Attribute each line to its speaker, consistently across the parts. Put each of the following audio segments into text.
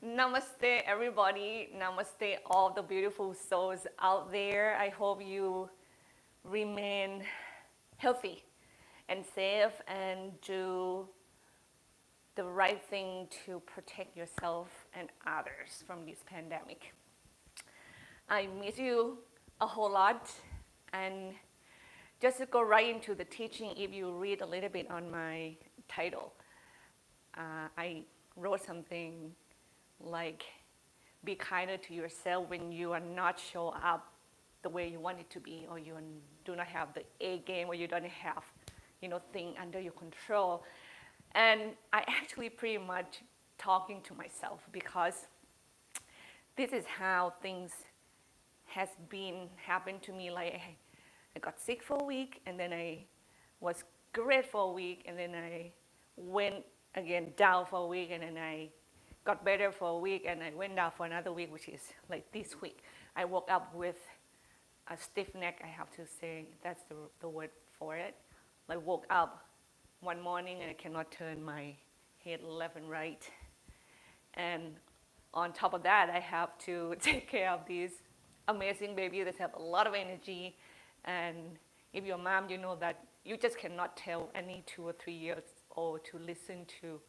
Speaker 1: Namaste, everybody. Namaste, all the beautiful souls out there. I hope you remain healthy and safe and do the right thing to protect yourself and others from this pandemic. I miss you a whole lot, and just to go right into the teaching, if you read a little bit on my title, I wrote something like, be kinder to yourself when you are not show up the way you want it to be, or you do not have the A game, or you don't have, thing under your control. And I actually pretty much talking to myself, because this is how things has been happened to me. Like I got sick for a week, and then I was great for a week, and then I went again down for a week, and then I got better for a week, and I went down for another week, which is like this week. I woke up with a stiff neck, I have to say. That's the word for it. I woke up one morning and I cannot turn my head left and right. And on top of that, I have to take care of these amazing babies that have a lot of energy. And if you're a mom, you know that you just cannot tell any 2 or 3 years old to listen to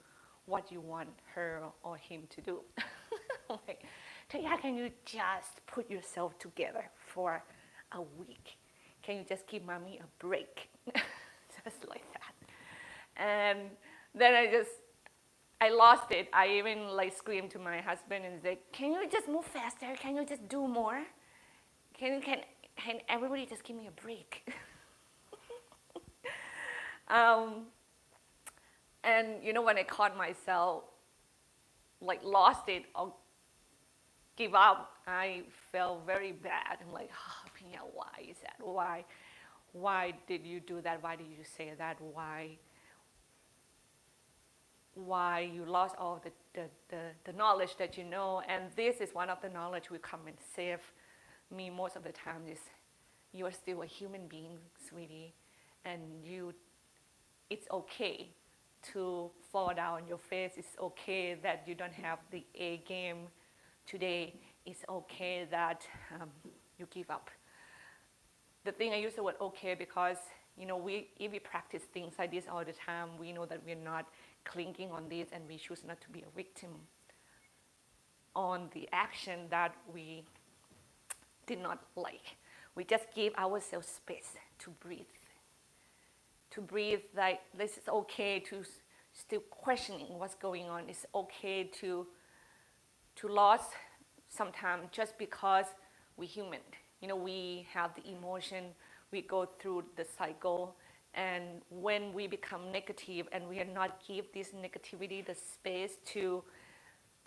Speaker 1: what you want her or him to do. Like, Taya, can you just put yourself together for a week? Can you just give mommy a break? Just like that. And then I lost it. I even like screamed to my husband and said, can you just move faster? Can you just do more? Can everybody just give me a break? And when I caught myself like lost it or give up, I felt very bad. I'm like, Aphinya, why is that? Why did you do that? Why did you say that? Why you lost all the knowledge that you know? And this is one of the knowledge will come and save me most of the time, is you are still a human being, sweetie, and it's okay to fall down on your face. It's okay that you don't have the A game today. It's okay that you give up. The thing I use the word okay because if we practice things like this all the time, we know that we're not clinging on this, and we choose not to be a victim on the action that we did not like. We just give ourselves space to breathe. To breathe, like this is okay to still questioning what's going on. It's okay to lose sometimes, just because we're human. We have the emotion, we go through the cycle, and when we become negative and we are not give this negativity the space to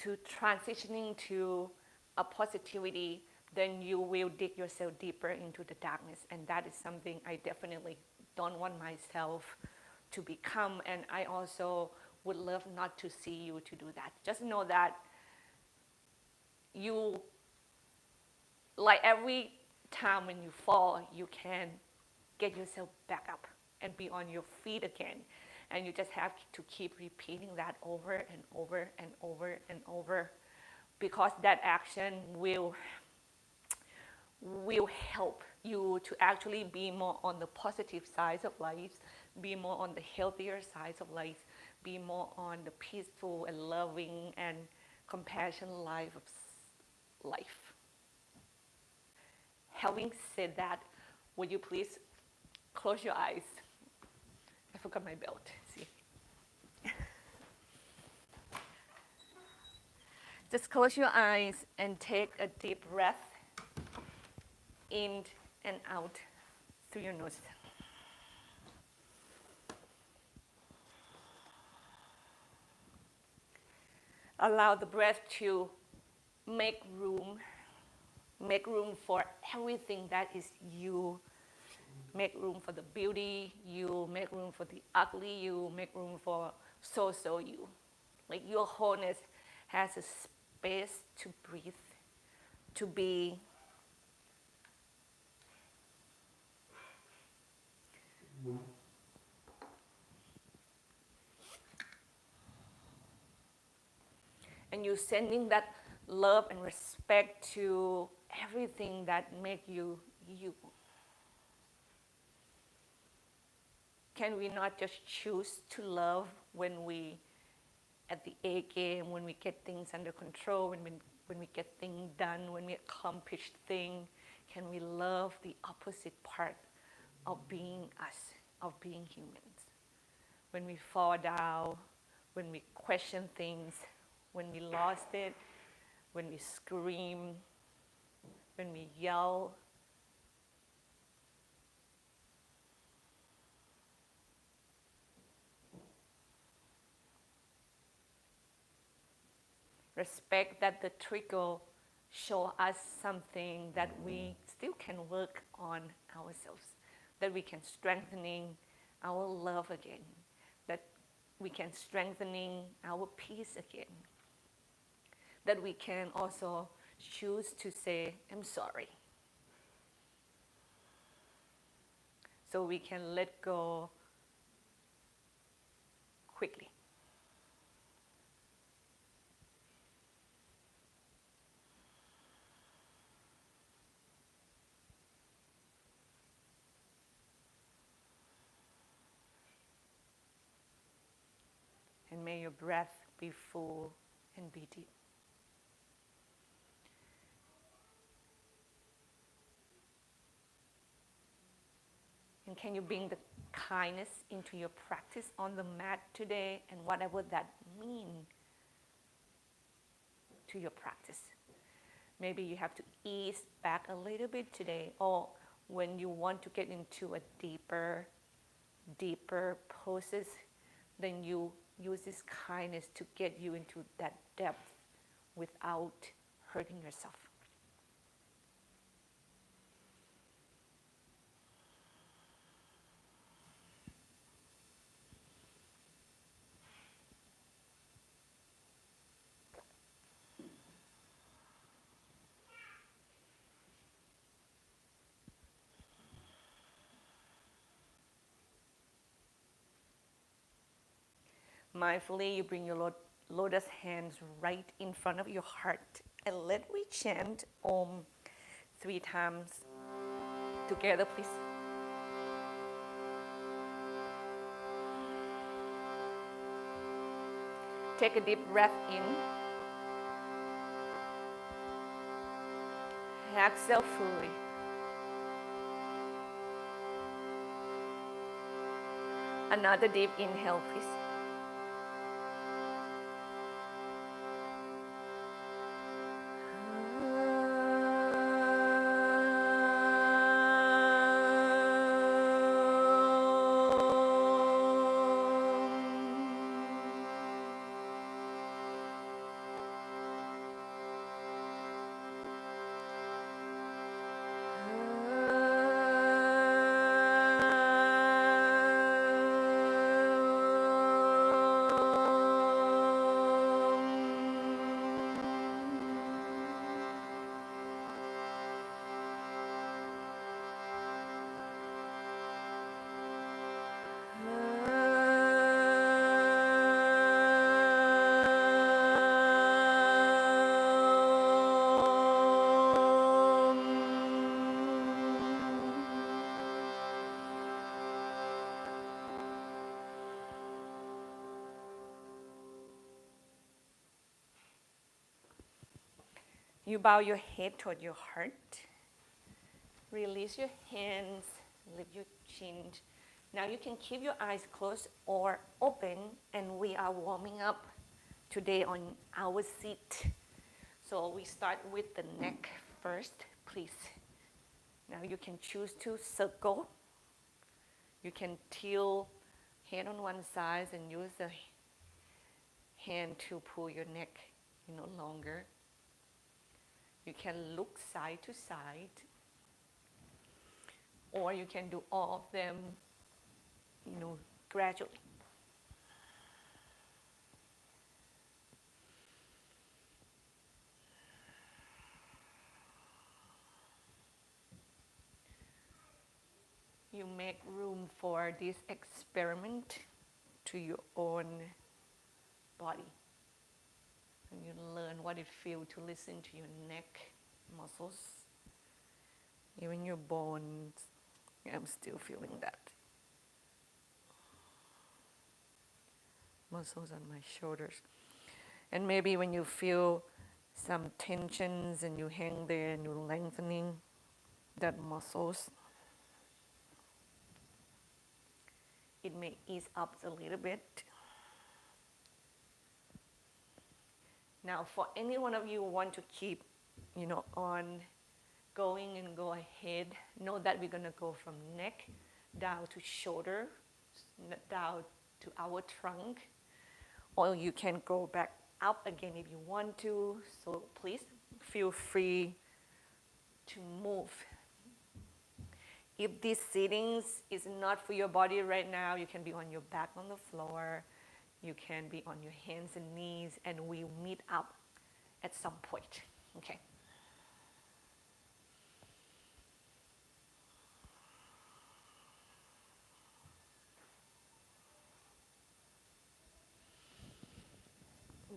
Speaker 1: transitioning to a positivity, then you will dig yourself deeper into the darkness. And that is something I definitely don't want myself to become, and I also would love not to see you to do that. Just know that you, like every time when you fall, you can get yourself back up and be on your feet again. And you just have to keep repeating that over and over and over and over, because that action will help you to actually be more on the positive side of life, be more on the healthier side of life, be more on the peaceful and loving and compassion life. Having said that, would you please close your eyes? I forgot my belt. See? Just close your eyes and take a deep breath in and out through your nose. Allow the breath to make room for everything that is you. Make room for the beauty you, make room for the ugly you, make room for so you. Like your wholeness has a space to breathe, to be. And you're sending that love and respect to everything that make you you. Can we not just choose to love when we at the A game, when we get things under control, when we get things done, when we accomplish things? Can we love the opposite part of being us, of being humans? When we fall down, when we question things, when we lost it, when we scream, when we yell. Respect that the trickle show us something that we still can work on ourselves, that we can strengthening our love again, that we can strengthening our peace again, that we can also choose to say, I'm sorry. So we can let go quickly. And may your breath be full and be deep. And can you bring the kindness into your practice on the mat today, and whatever that means to your practice? Maybe you have to ease back a little bit today, or when you want to get into a deeper poses, then you use this kindness to get you into that depth without hurting yourself. Mindfully, you bring your lotus hands right in front of your heart, and let me chant Om 3 times together, please. Take a deep breath in. Exhale fully. Another deep inhale, please. You bow your head toward your heart. Release your hands, lift your chin. Now you can keep your eyes closed or open, and we are warming up today on our seat. So we start with the neck first, please. Now you can choose to circle. You can tilt head on one side and use the hand to pull your neck, longer. You can look side to side, or you can do all of them, gradually. You make room for this experiment to your own body. And you learn what it feels to listen to your neck muscles, even your bones. I'm still feeling that. Muscles on my shoulders. And maybe when you feel some tensions and you hang there and you're lengthening that muscles, it may ease up a little bit. Now, for any one of you who want to keep, on going and go ahead, know that we're going to go from neck down to shoulder, down to our trunk, or you can go back up again if you want to. So please feel free to move. If these sittings is not for your body right now, you can be on your back on the floor. You can be on your hands and knees, and we'll meet up at some point, okay?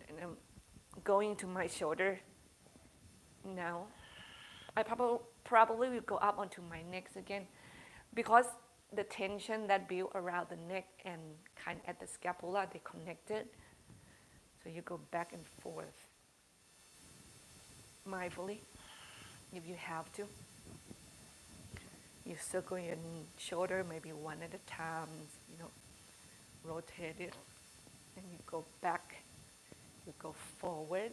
Speaker 1: And I'm going to my shoulder now. I probably will go up onto my neck again, because the tension that built around the neck and kind of at the scapula, they connected. So you go back and forth mindfully if you have to. You circle your shoulder maybe one at a time, rotate it, and you go back, you go forward.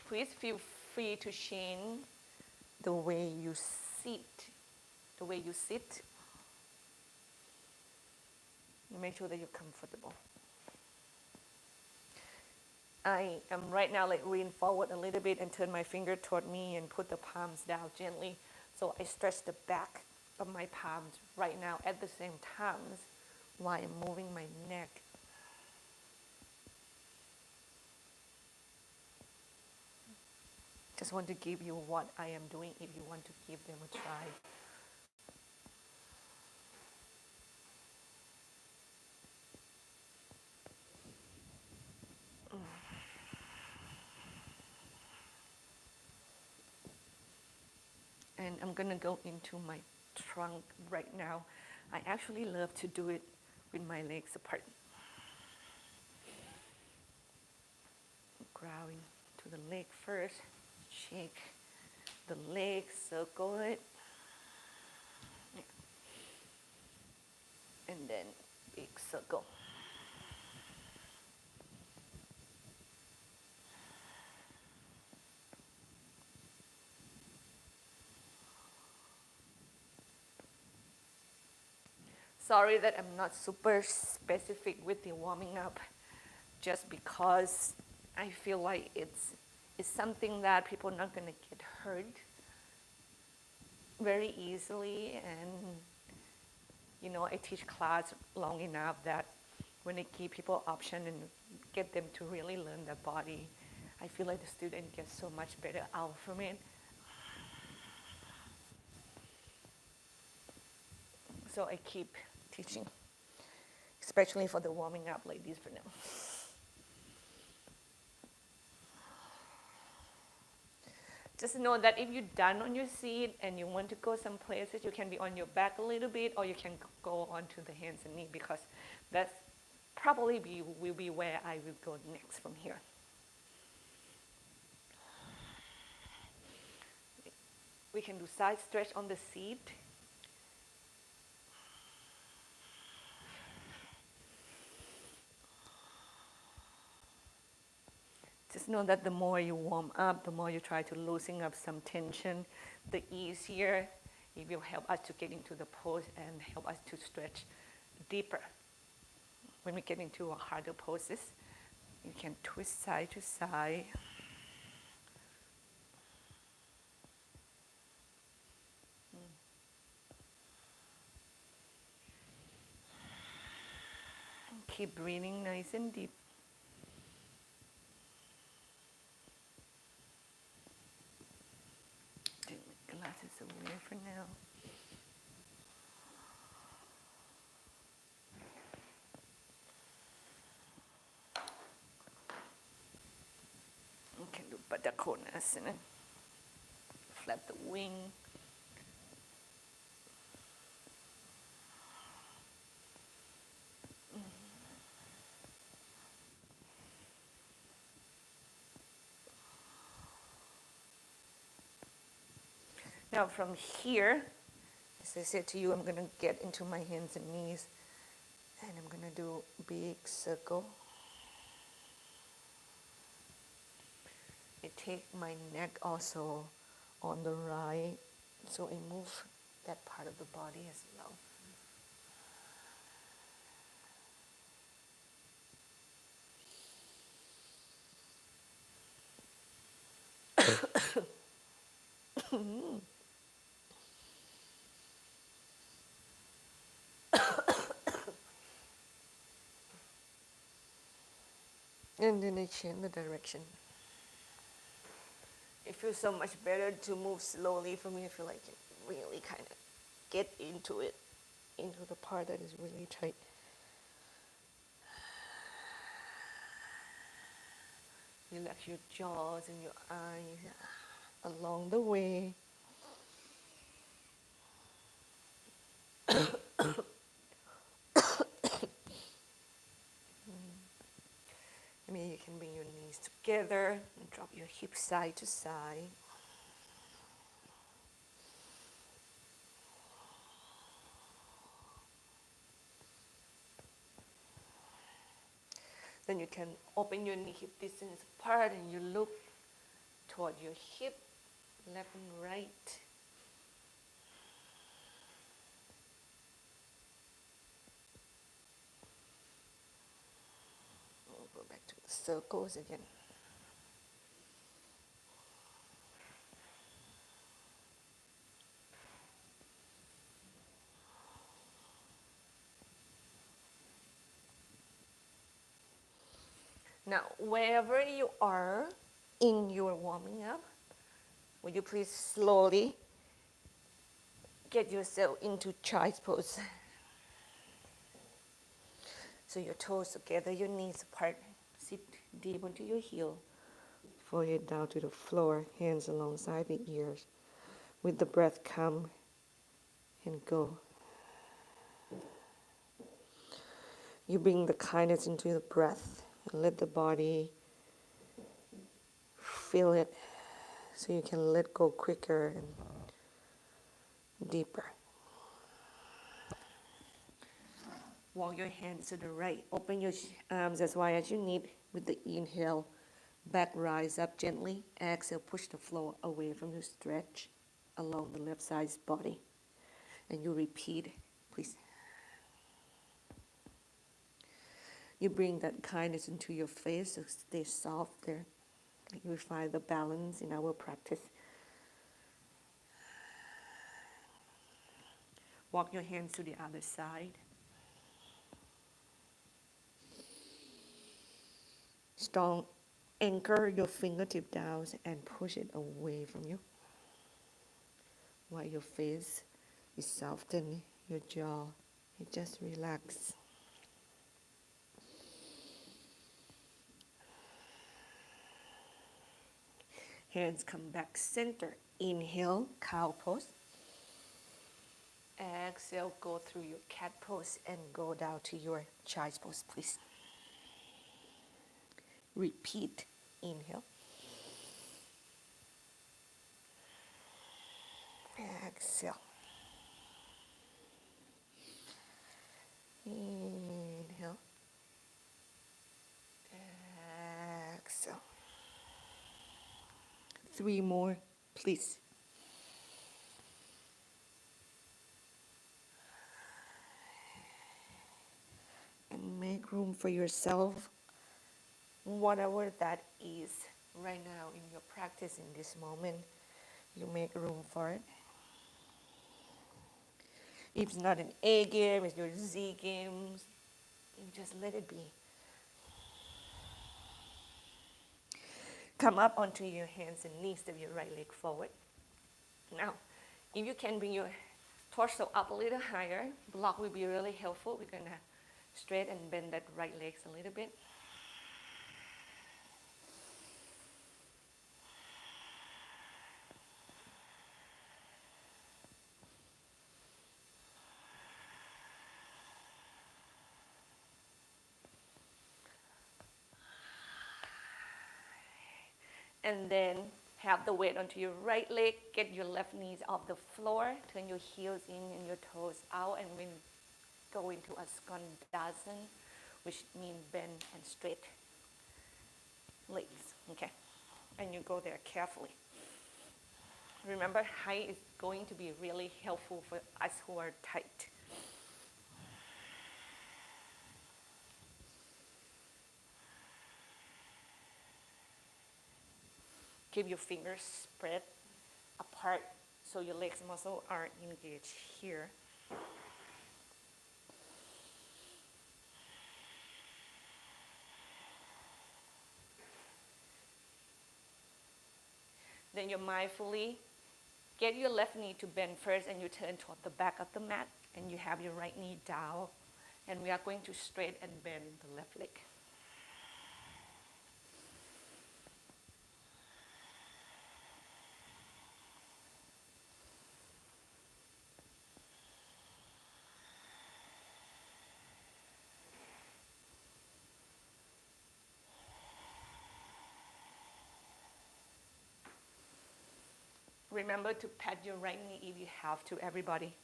Speaker 1: Please feel free to change the way you sit. Make sure that you're comfortable. I am right now lean forward a little bit and turn my finger toward me and put the palms down gently. So I stretch the back of my palms right now at the same time while I'm moving my neck. Just want to give you what I am doing if you want to give them a try. And I'm going to go into my trunk right now. I actually love to do it with my legs apart. Grounding to the leg first. Shake the leg, circle it. And then big circle. Sorry that I'm not super specific with the warming up, just because I feel like it's something that people are not going to get hurt very easily. And I teach class long enough that when I give people option and get them to really learn their body, I feel like the student gets so much better out from it. So I keep teaching, especially for the warming up like this for now. Just know that if you're done on your seat and you want to go some places, you can be on your back a little bit, or you can go onto the hands and knees, because that's probably will be where I will go next from here. We can do side stretch on the seat. Just know that the more you warm up, the more you try to loosen up some tension, the easier it will help us to get into the pose and help us to stretch deeper. When we get into a harder poses, you can twist side to side. Keep breathing nice and deep. Take my glasses away for now. Pada Konasana. Flap the wing. Now from here, as I said to you, I'm going to get into my hands and knees, and I'm going to do a big circle. I take my neck also on the right, so I move that part of the body as well. And then I change the direction. It feels so much better to move slowly for me. I feel like it really kind of get into it, into the part that is really tight. Relax your jaws and your eyes along the way. Maybe you can bring your knees together and drop your hips side to side. Then you can open your knee hip distance apart and you look toward your hip, left and right. We'll go back to the circles again. Now, wherever you are in your warming up, would you please slowly get yourself into child's pose. So your toes together, your knees apart. Sit deep onto your heel. Forehead down to the floor, hands alongside the ears. With the breath, come and go. You bring the kindness into the breath and let the body feel it so you can let go quicker and deeper. Walk your hands to the right. Open your arms as wide as you need with the inhale. Back rise up gently. Exhale, push the floor away from you. Stretch along the left side's body. And you repeat, please. You bring that kindness into your face, so stay soft there. You find the balance in our practice. Walk your hands to the other side. Strong. Anchor your fingertip down and push it away from you. While your face is softened, your jaw, you just relax. Hands come back center. Inhale, cow pose. Exhale, go through your cat pose and go down to your child's pose, please. Repeat. Inhale. Exhale. Inhale. Exhale. 3 more, please. And make room for yourself, whatever that is right now in your practice in this moment. You make room for it. If it's not an A game, it's your Z games, you just let it be. Come up onto your hands and knees, step your right leg forward. Now, if you can bring your torso up a little higher, block will be really helpful. We're going to straight and bend that right leg a little bit. And then have the weight onto your right leg. Get your left knees off the floor. Turn your heels in and your toes out. And we go into a skandasana, which means bend and straight legs. Okay? And you go there carefully. Remember, height is going to be really helpful for us who are tight. Keep your fingers spread apart so your legs muscles are engaged here. Then you mindfully get your left knee to bend first and you turn toward the back of the mat and you have your right knee down and we are going to straight and bend the left leg. Remember to pat your right knee if you have to, everybody.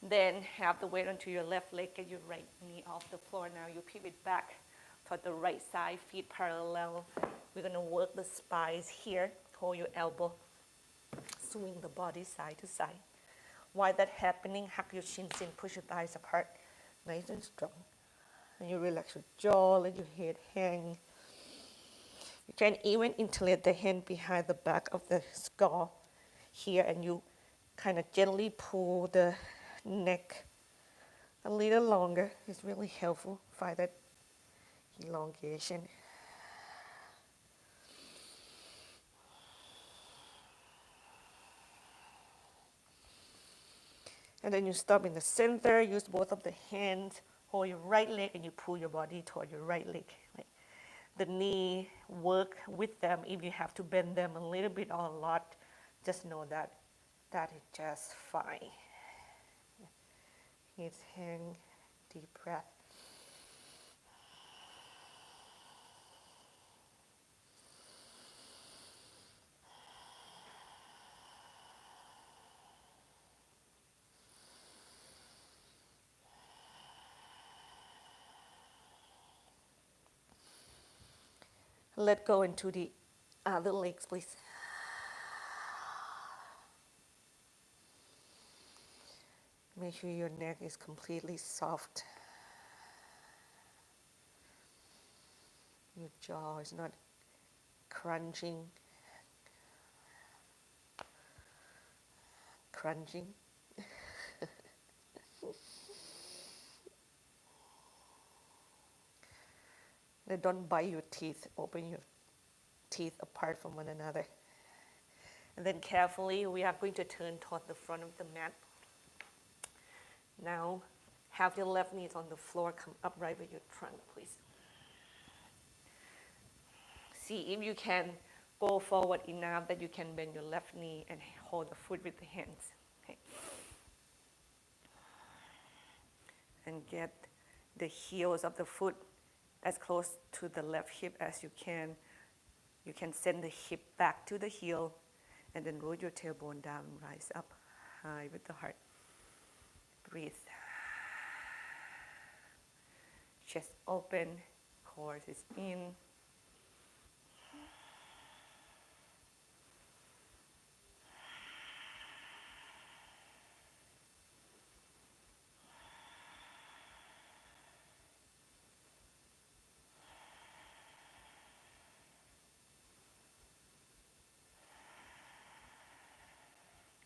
Speaker 1: Then have the weight onto your left leg, get your right knee off the floor. Now you pivot back toward the right side, feet parallel. We're gonna work the spines here. Hold your elbow, swing the body side to side. While that's happening, hug your shins in, push your thighs apart, nice and strong. And you relax your jaw, let your head hang. You can even interlate the hand behind the back of the skull here and you kind of gently pull the neck a little longer. It's really helpful. Find that elongation. And then you stop in the center, use both of the hands, hold your right leg and you pull your body toward your right leg. Right? The knee, work with them. If you have to bend them a little bit or a lot, just know that that is just fine. Head hang, deep breath. Let go into the other legs, please. Make sure your neck is completely soft. Your jaw is not crunching. Don't bite your teeth. Open your teeth apart from one another. And then carefully, we are going to turn toward the front of the mat. Now, have your left knees on the floor. Come upright with your trunk, please. See if you can go forward enough that you can bend your left knee and hold the foot with the hands. Okay. And get the heels of the foot as close to the left hip as you can. You can send the hip back to the heel and then roll your tailbone down, rise up high with the heart. Breathe. Chest open, core is in.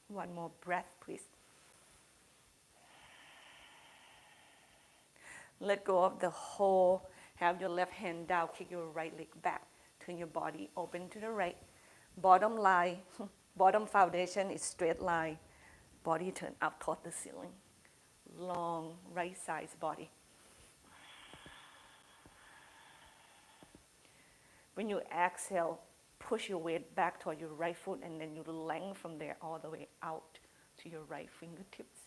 Speaker 1: One more breath, please. Let go of the whole. Have your left hand down, kick your right leg back. Turn your body open to the right. Bottom line, bottom foundation is straight line. Body turn up toward the ceiling. Long right side body. When you exhale, push your weight back toward your right foot and then you lengthen from there all the way out to your right fingertips.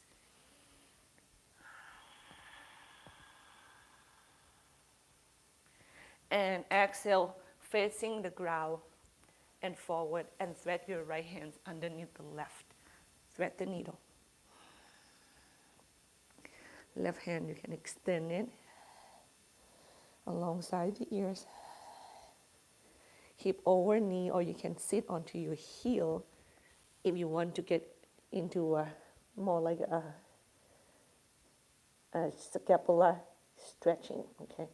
Speaker 1: And exhale, facing the ground. and forward, and thread your right hand underneath the left. Thread the needle. Left hand, you can extend it alongside the ears. Hip over knee, or you can sit onto your heel if you want to get into a more like a scapula stretching, okay?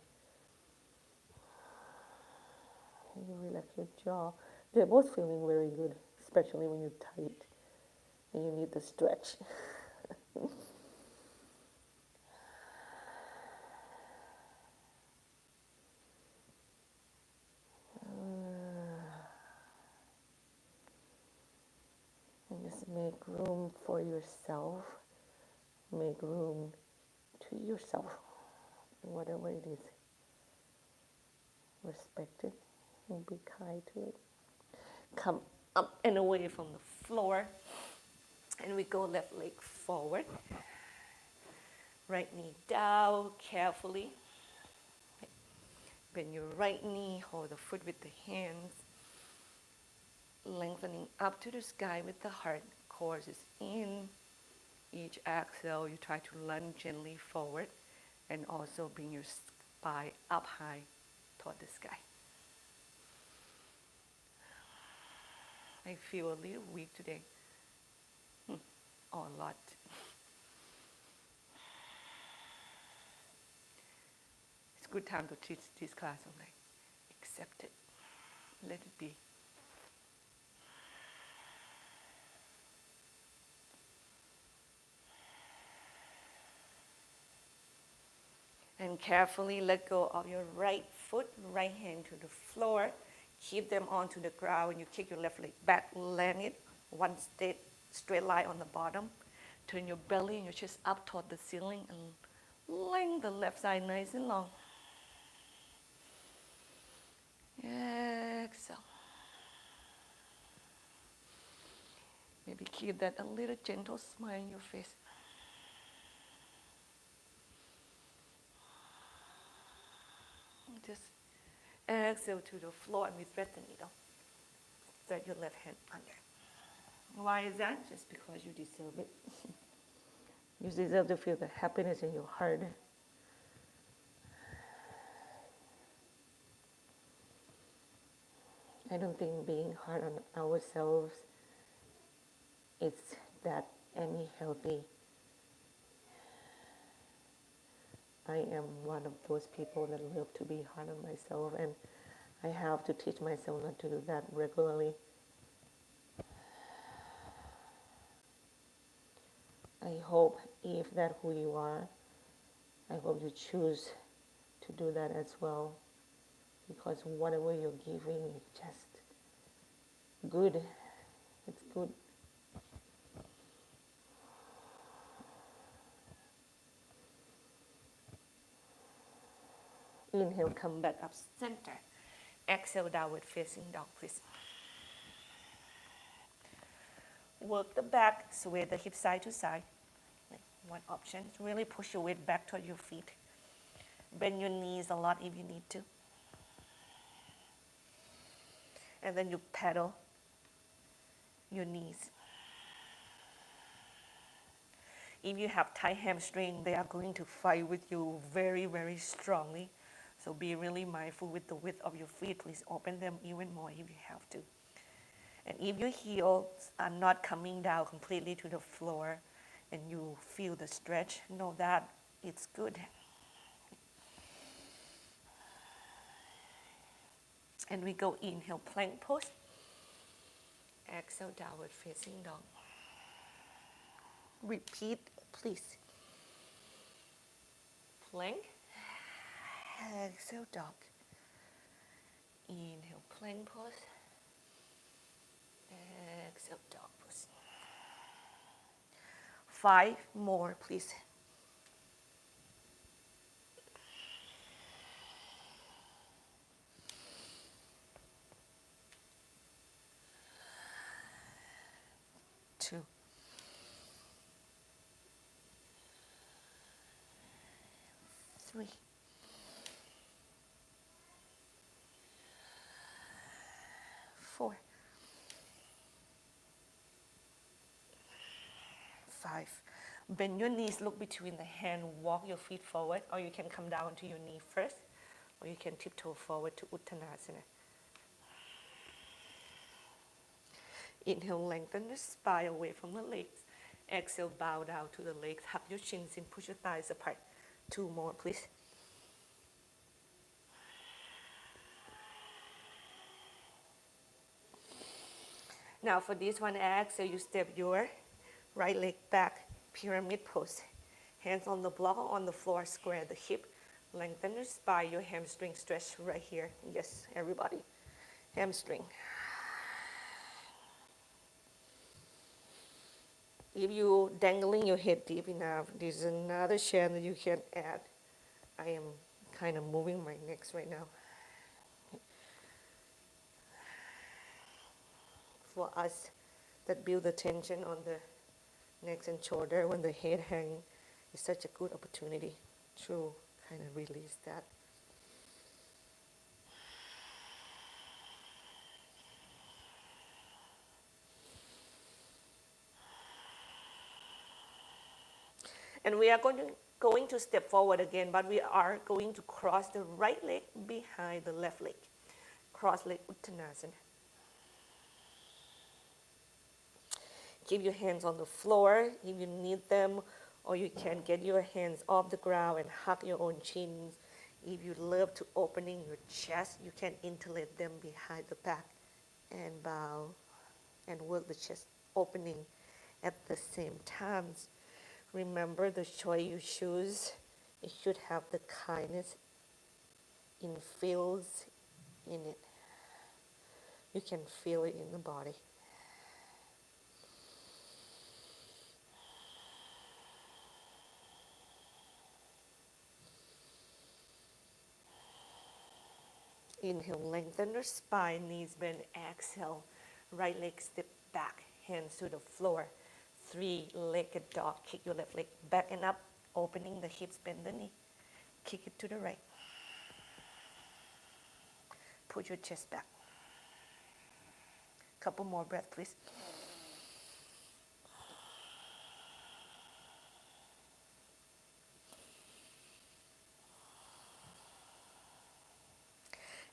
Speaker 1: And you relax your jaw. They're both feeling very good, especially when you're tight and you need the stretch. And just make room for yourself. Make room to yourself, whatever it is. Respect it and be kind to it. Come up and away from the floor. And we go left leg forward. Right knee down carefully. Bend your right knee, hold the foot with the hands. Lengthening up to the sky with the heart. Core is in. Each exhale, you try to lunge gently forward and also bring your spine up high toward the sky. I feel a little weak today. Or a lot. It's a good time to teach this class. I'm like, accept it. Let it be. And carefully let go of your right foot, right hand to the floor. Keep them onto the ground. When you kick your left leg back, land it one straight line on the bottom. Turn your belly and your chest up toward the ceiling and lengthen the left side nice and long. Exhale. Maybe keep that a little gentle smile in your face. Just exhale to the floor and we thread the needle. Thread your left hand under. Why is that? Just because you deserve it. You deserve to feel the happiness in your heart. I don't think being hard on ourselves is that any healthy. I am one of those people that love to be hard on myself, and I have to teach myself not to do that regularly. I hope if that's who you are, I hope you choose to do that as well, because whatever you're giving is just good. It's good. Inhale, come back up center. Exhale, downward facing dog, please. Work the back, sway the hip side to side. One option, really push your weight back toward your feet. Bend your knees a lot if you need to. And then you pedal your knees. If you have tight hamstring, they are going to fight with you very, very strongly. So be really mindful with the width of your feet. Please open them even more if you have to. And if your heels are not coming down completely to the floor and you feel the stretch, know that it's good. And we go inhale, plank pose. Exhale, downward facing dog. Repeat, please. Plank. Exhale, dog. Inhale, plank pose. Exhale, dog pose. 5 more, please. Two. 3. 4. 5. Bend your knees, look between the hand, walk your feet forward, or you can come down to your knee first, or you can tiptoe forward to Uttanasana. Inhale, lengthen the spine away from the legs. Exhale, bow down to the legs, hug your shins in, push your thighs apart. 2 more, please. Now for this one, exhale, you step your right leg back, pyramid pose. Hands on the block or on the floor, square the hip. Lengthen your spine, your hamstring stretch right here. Yes, everybody. Hamstring. If you dangling your head deep enough, there's another channel you can add. I am kind of moving my necks right now. For us that build the tension on the necks and shoulder when the head hang, is such a good opportunity to kind of release that. And we are going to step forward again, but we are going to cross the right leg behind the left leg. Cross leg Uttanasana. Keep your hands on the floor if you need them, or you can get your hands off the ground and hug your own chins. If you love to opening your chest, you can interlaced them behind the back and bow and work the chest opening at the same time. Remember, the choice you choose, it should have the kindness infused in it. You can feel it in the body. Inhale, lengthen the spine, knees bend, exhale. Right leg step back, hands to the floor. 3-legged dog, kick your left leg back and up, opening the hips, bend the knee. Kick it to the right. Put your chest back. Couple more breaths, please.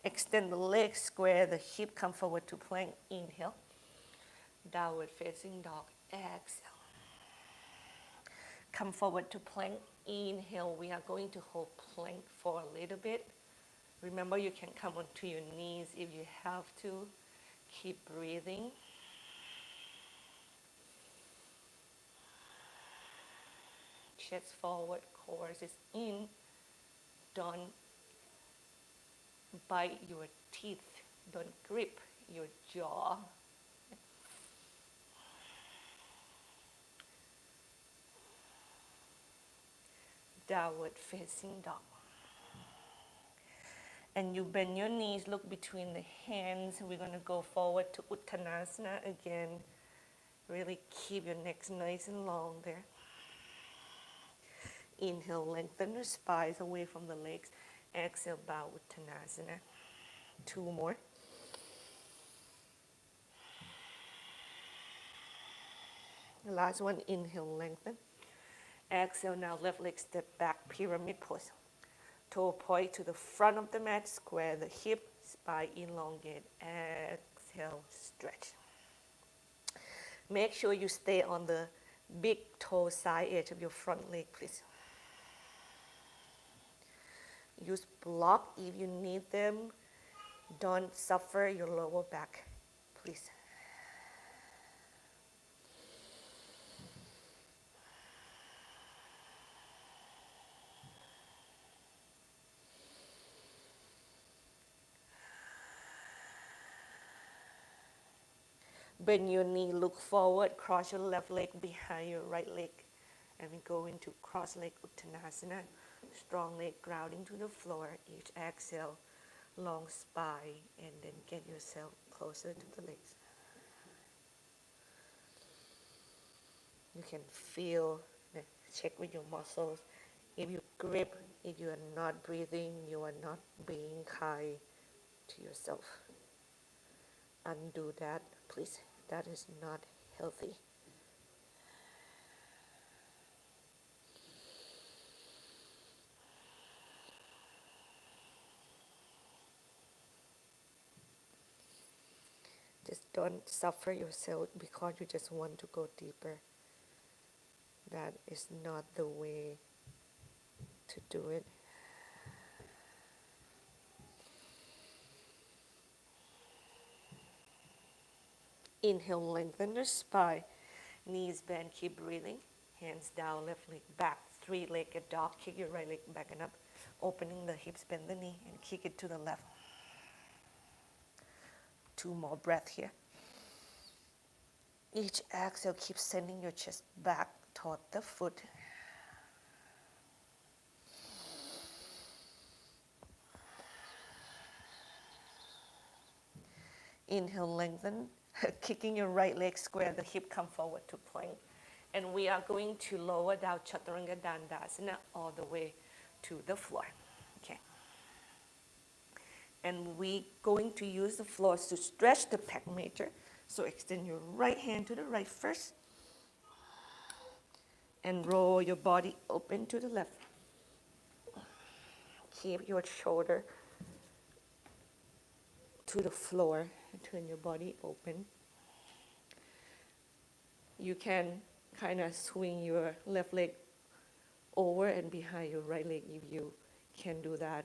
Speaker 1: Extend the legs, square the hip, come forward to plank. Inhale. Downward facing dog. Exhale. Come forward to plank. Inhale. We are going to hold plank for a little bit. Remember, you can come onto your knees if you have to. Keep breathing. Chest forward, core is in. Don't bite your teeth. Don't grip your jaw. Downward facing dog. And you bend your knees, look between the hands. We're going to go forward to Uttanasana again. Really keep your neck nice and long there. Inhale, lengthen the spine away from the legs. Exhale, bow Uttanasana. 2 more. The last one, inhale, lengthen. Exhale, now left leg step back, pyramid pose. Toe point to the front of the mat, square the hip, spine elongate. Exhale, stretch. Make sure you stay on the big toe side edge of your front leg, please. Use block if you need them. Don't suffer your lower back, please. Bend your knee, look forward, cross your left leg behind your right leg. And we go into cross leg Uttanasana. Strong leg grounding to the floor. Each exhale, long spine, and then get yourself closer to the legs. You can feel, check with your muscles. If you grip, if you are not breathing, you are not being kind to yourself. Undo that, please. That is not healthy. Just don't suffer yourself because you just want to go deeper. That is not the way to do it. Inhale, lengthen the spine. Knees bend, keep breathing. Hands down, left leg back. Three-legged dog. Kick your right leg back and up. Opening the hips, bend the knee, and kick it to the left. 2 more breaths here. Each exhale, keep sending your chest back toward the foot. Inhale, lengthen. Kicking your right leg square, the hip come forward to plank. And we are going to lower down Chaturanga Dandasana all the way to the floor. Okay. And we're going to use the floors to stretch the pec major. So extend your right hand to the right first. And roll your body open to the left. Keep your shoulder to the floor. Turn your body open. You can kind of swing your left leg over and behind your right leg if you can do that.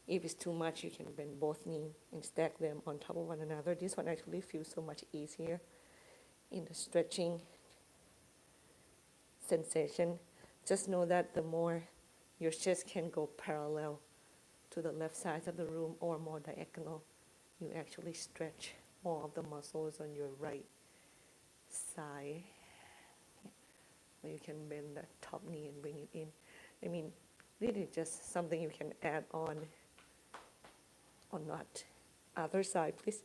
Speaker 1: If it's too much, you can bend both knees and stack them on top of one another. This one actually feels so much easier in the stretching sensation. Just know that the more your chest can go parallel to the left side of the room or more diagonal, you actually stretch more of the muscles on your right side. Or you can bend the top knee and bring it in. I mean, really just something you can add on or not. Other side, please.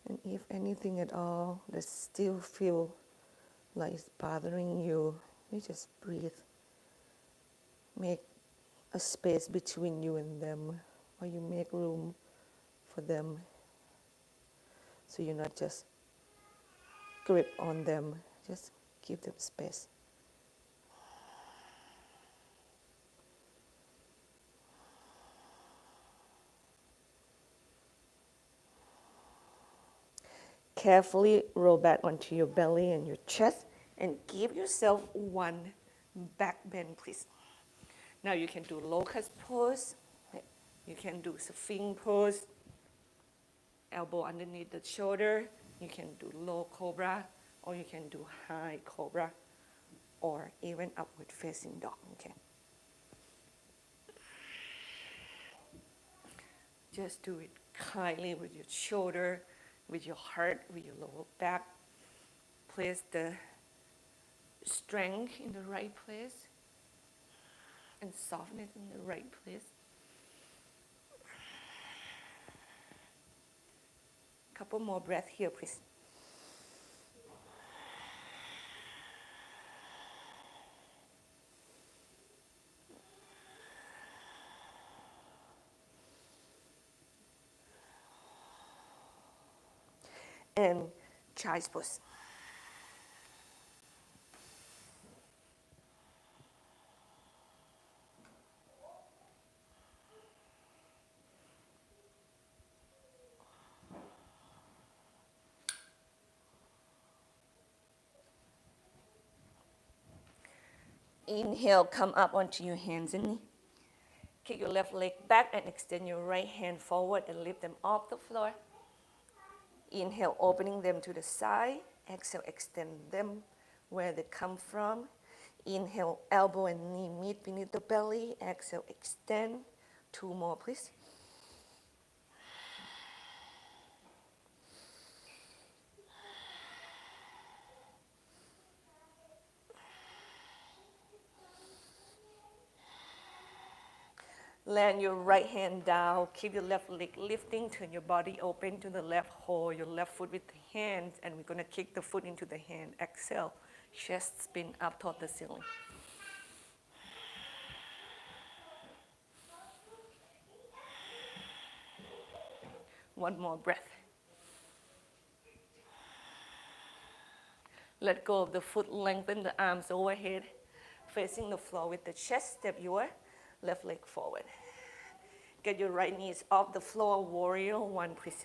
Speaker 1: And if anything at all that still feel like it's bothering you, you just breathe. Make a space between you and them, or you make room for them. So you're not just grip on them, just give them space. Carefully roll back onto your belly and your chest and give yourself one back bend, please. Now you can do locust pose, you can do sphinx pose, elbow underneath the shoulder, you can do low cobra, or you can do high cobra, or even upward facing dog, okay? Just do it kindly with your shoulder, with your heart, with your lower back. Place the strength in the right place and softness in the right place. Couple more breaths here, please. And child's pose. Inhale, come up onto your hands and knees. Kick your left leg back and extend your right hand forward and lift them off the floor. Inhale, opening them to the side. Exhale, extend them where they come from. Inhale, elbow and knee meet beneath the belly. Exhale, extend. 2 more, please. Land your right hand down. Keep your left leg lifting. Turn your body open to the left. Hold your left foot with the hands. And we're going to kick the foot into the hand. Exhale. Chest spin up toward the ceiling. One more breath. Let go of the foot, lengthen the arms overhead, facing the floor with the chest. Step your left leg forward. Get your right knees off the floor, warrior one, please.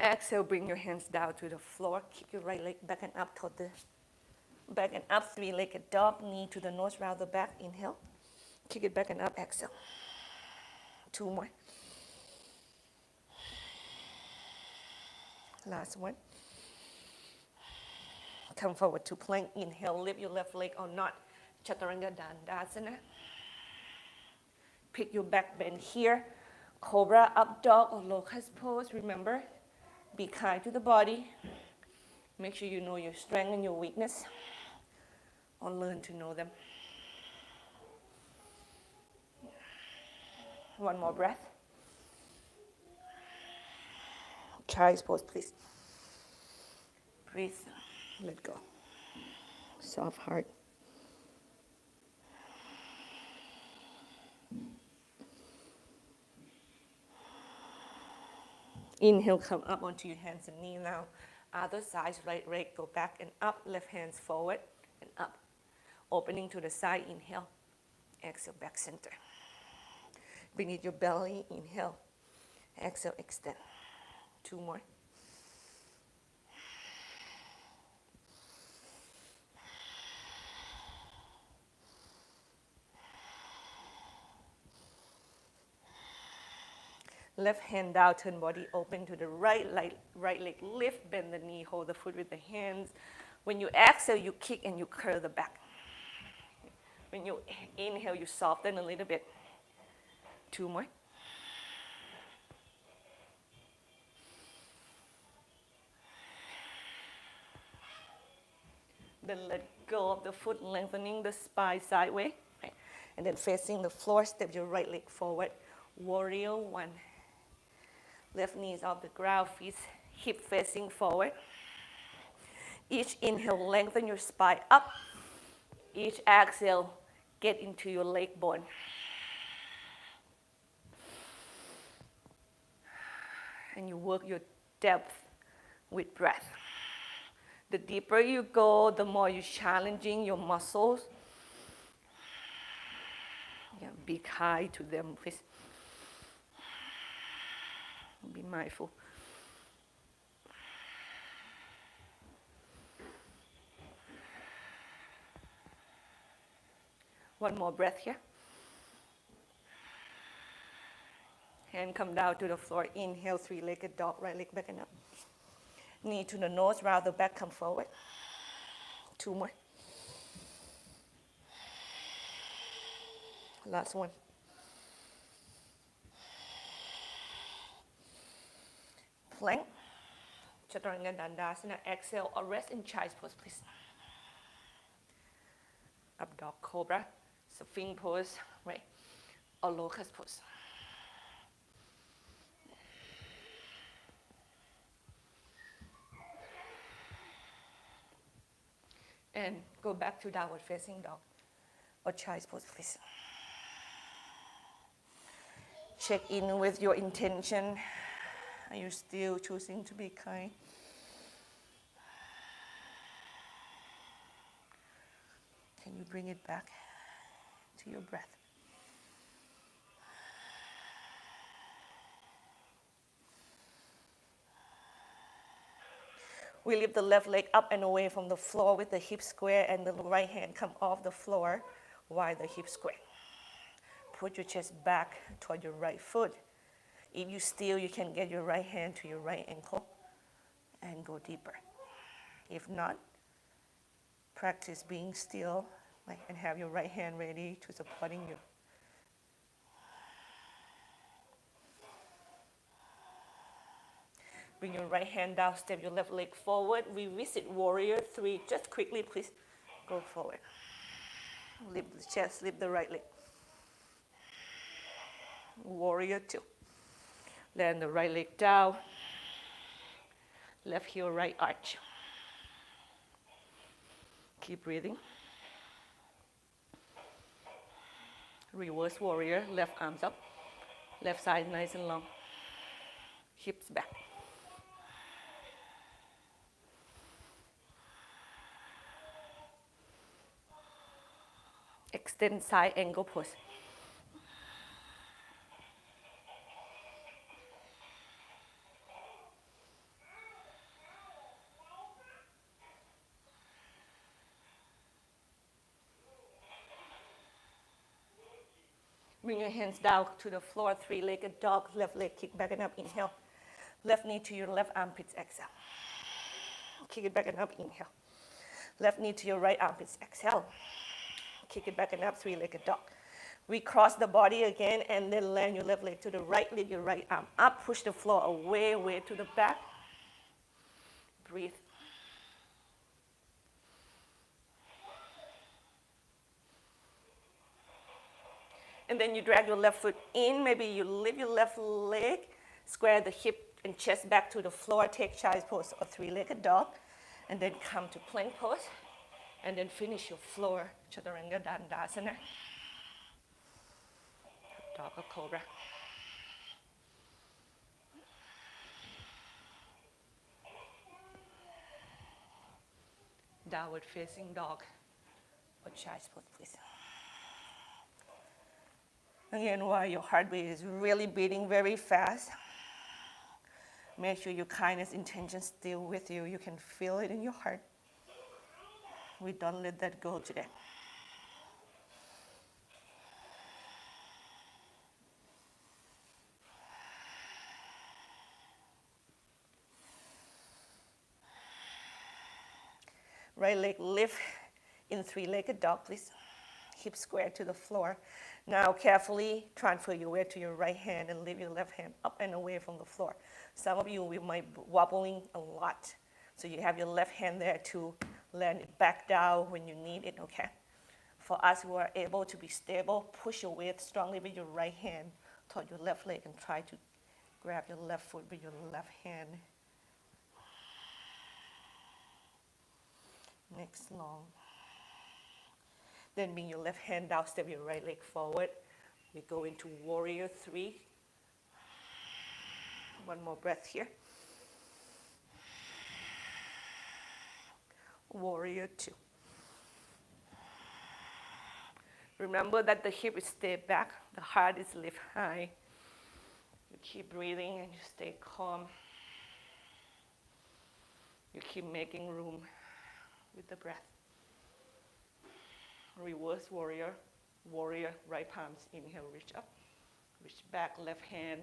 Speaker 1: Exhale, bring your hands down to the floor. Kick your right leg back and up toward the back and up, three-legged dog, knee to the nose, round the back. Inhale. Kick it back and up, exhale. Two more. Last one. Come forward to plank. Inhale, lift your left leg or not. Chaturanga Dandasana. Pick your back bend here. Cobra, up dog or locust pose. Remember, be kind to the body. Make sure you know your strength and your weakness, or learn to know them. One more breath. Child's pose, please. Breathe. Let go. Soft heart. Inhale, come up onto your hands and knees now. Other side, right leg go back and up. Left hands forward and up. Opening to the side, inhale. Exhale, back center. Beneath your belly, inhale. Exhale, extend. Two more. Left hand down, turn body open to the right leg lift, bend the knee, hold the foot with the hands. When you exhale, you kick and you curl the back. When you inhale, you soften a little bit. Two more. Then let go of the foot, lengthening the spine sideways. Right. And then facing the floor, step your right leg forward. Warrior one. Left knee is off the ground, feet hip facing forward. Each inhale, lengthen your spine up. Each exhale, get into your leg bone. And you work your depth with breath. The deeper you go, the more you're challenging your muscles. Yeah, be kind to them, please. Be mindful. One more breath here. Hand come down to the floor. Inhale, three-legged dog, right leg back and up. Knee to the nose, round the back, come forward. Two more. Last one. Plank. Chaturanga Dandasana. Exhale or rest in child's pose, please. Up dog cobra. Sphinx pose, right? Or locust pose. And go back to downward facing dog or child's pose, please. Check in with your intention. Are you still choosing to be kind? Can you bring it back to your breath? We lift the left leg up and away from the floor with the hip square and the right hand come off the floor while the hip square. Put your chest back toward your right foot. If you still, you can get your right hand to your right ankle and go deeper. If not, practice being still, right, and have your right hand ready to supporting you. Bring your right hand down, step your left leg forward. Revisit warrior three. Just quickly, please go forward. Lift the chest, lift the right leg. Warrior two. Land the right leg down. Left heel, right arch. Keep breathing. Reverse warrior, left arms up. Left side nice and long. Hips back. Extend side angle pose. Bring your hands down to the floor, three-legged dog, left leg kick back and up, inhale. Left knee to your left armpits, exhale. Kick it back and up, inhale. Left knee to your right armpits, exhale. Kick it back and up, three-legged dog. Recross the body again and then land your left leg to the right, lift your right arm up, push the floor away to the back. Breathe. And then you drag your left foot in, maybe you lift your left leg, square the hip and chest back to the floor, take child's pose or three-legged dog, and then come to plank pose, and then finish your floor, Chaturanga Dandasana, dog or cobra. Downward facing dog or child's pose, please. Again, while your heartbeat is really beating very fast, make sure your kindness intention is still with you. You can feel it in your heart. We don't let that go today. Right leg lift in three-legged dog, please. Hip square to the floor. Now carefully transfer your weight to your right hand and lift your left hand up and away from the floor. Some of you might be wobbling a lot. So you have your left hand there to land it back down when you need it, okay? For us who are able to be stable, push your weight strongly with your right hand toward your left leg and try to grab your left foot with your left hand. Next long. Then bring your left hand down, step your right leg forward. We go into warrior three. One more breath here. Warrior two. Remember that the hip is stay back, the heart is lift high. You keep breathing and you stay calm. You keep making room with the breath. Reverse warrior, warrior, right palms, inhale, reach up, reach back, left hand,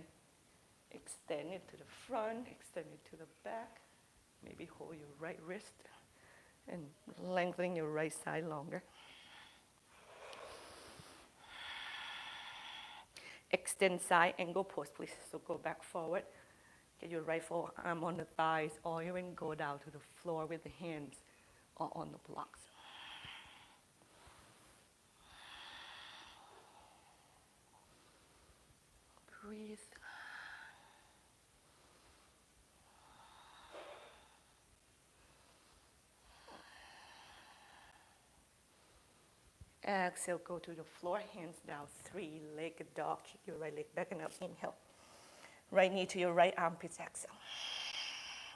Speaker 1: extend it to the front, extend it to the back, maybe hold your right wrist and lengthen your right side longer. Extend side angle pose, please. So go back forward, get your right forearm on the thighs, or even go down to the floor with the hands or on the blocks. Breathe. Exhale, go to the floor, hands down, three-legged dog. Kick your right leg back and up, inhale. Right knee to your right armpits, exhale.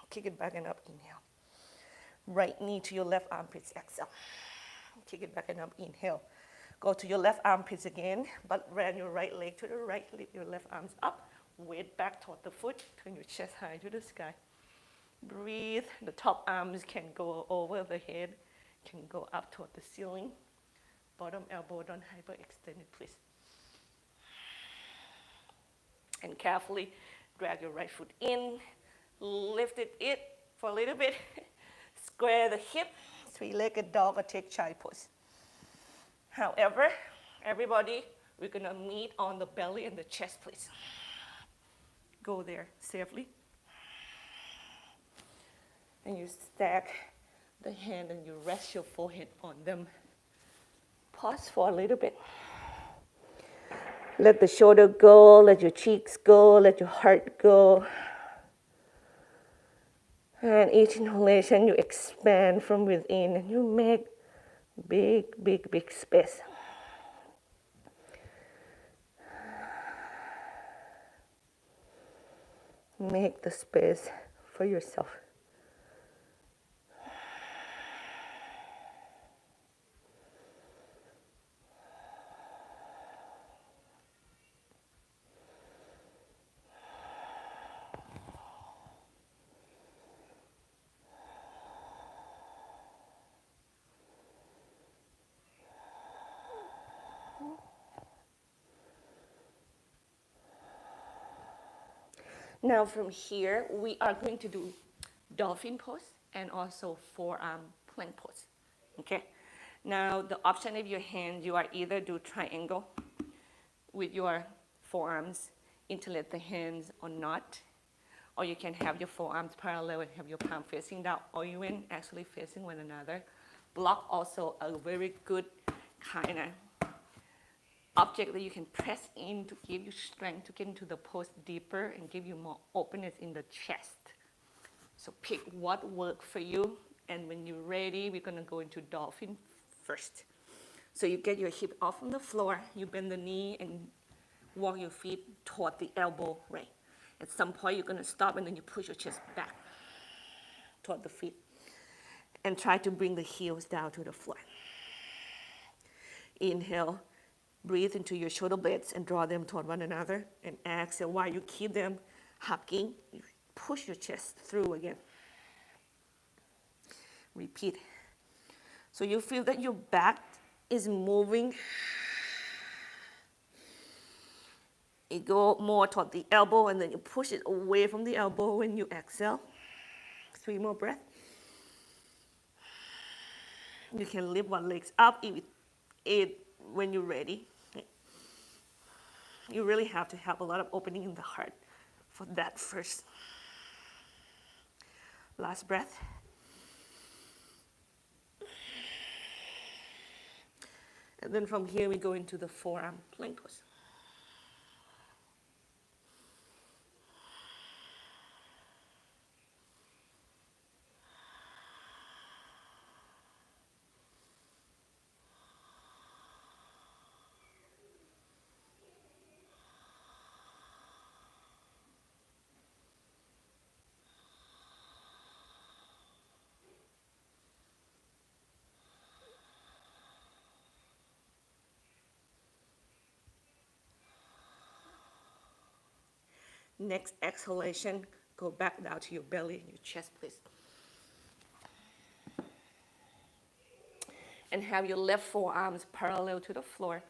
Speaker 1: Kick it back and up, inhale. Right knee to your left armpits, exhale. Kick it back and up, inhale. Go to your left armpits again, but round your right leg to the right, lift your left arms up, weight back toward the foot, turn your chest high to the sky. Breathe, the top arms can go over the head, can go up toward the ceiling. Bottom elbow don't hyperextend it, please. And carefully drag your right foot in, lift it for a little bit, square the hip, three-legged dog or take child pose. However, everybody, we're gonna meet on the belly and the chest, please. Go there safely. And you stack the hand and you rest your forehead on them. Pause for a little bit. Let the shoulder go, let your cheeks go, let your heart go. And each inhalation, you expand from within and you make big, big, big space. Make the space for yourself. Now from here, we are going to do dolphin pose and also forearm plank pose. Okay. Now the option of your hand, you are either do triangle with your forearms, interlace the hands or not, or you can have your forearms parallel and have your palm facing down, or even actually facing one another. Block also a very good kind of object that you can press in to give you strength to get into the pose deeper and give you more openness in the chest. So pick what works for you, and when you're ready, we're gonna go into dolphin first. So you get your hip off from the floor, you bend the knee and walk your feet toward the elbow, right? At some point, you're gonna stop and then you push your chest back toward the feet and try to bring the heels down to the floor. Inhale, breathe into your shoulder blades and draw them toward one another, and exhale while you keep them hugging, you push your chest through again. Repeat. So you feel that your back is moving. You go more toward the elbow and then you push it away from the elbow when you exhale. 3 more breaths. You can lift one leg up when you're ready. You really have to have a lot of opening in the heart for that first. Last breath. And then from here we go into the forearm plank pose. Next exhalation, go back down to your belly and your chest, please. And have your left forearms parallel to the floor,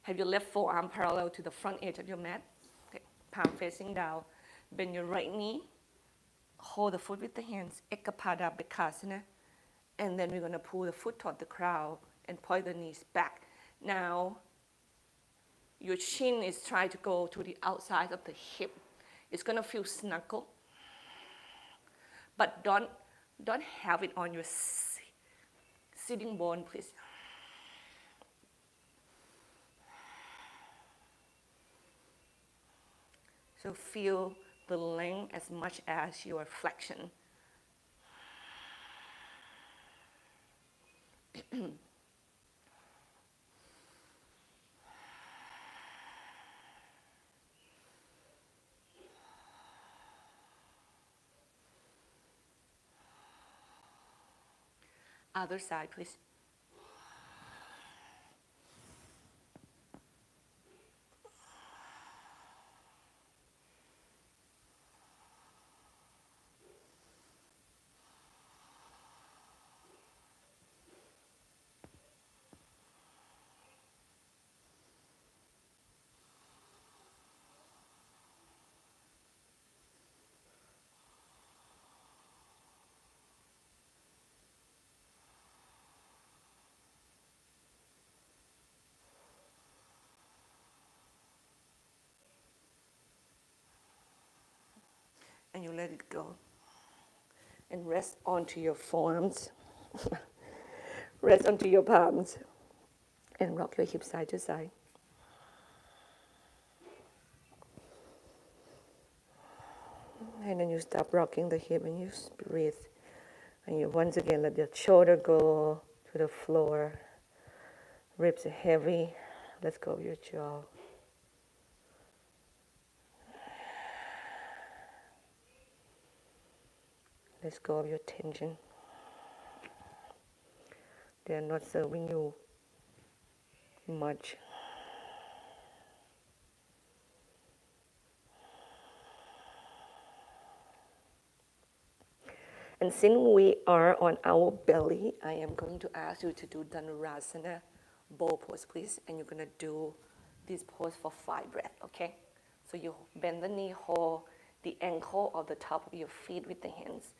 Speaker 1: Have your left forearm parallel to the front edge of your mat. Okay. Palm facing down. Bend your right knee. Hold the foot with the hands, Ekapada Bekasana. And then we're going to pull the foot toward the crown and point the knees back. Now, your chin is trying to go to the outside of the hip. It's going to feel snuggle. But don't have it on your sitting bone, please. So feel the length as much as your flexion. Other side, please. And you let it go. And rest onto your forearms. Rest onto your palms. And rock your hips side to side. And then you stop rocking the hip and you breathe. And you once again let your shoulder go to the floor. Ribs are heavy. Let's go of your jaw. Let's go of your tension. They're not serving you much. And since we are on our belly, I am going to ask you to do Dhanurasana bow pose, please. And you're going to do this pose for 5 breaths, okay? So you bend the knee, hold the ankle of the top of your feet with the hands.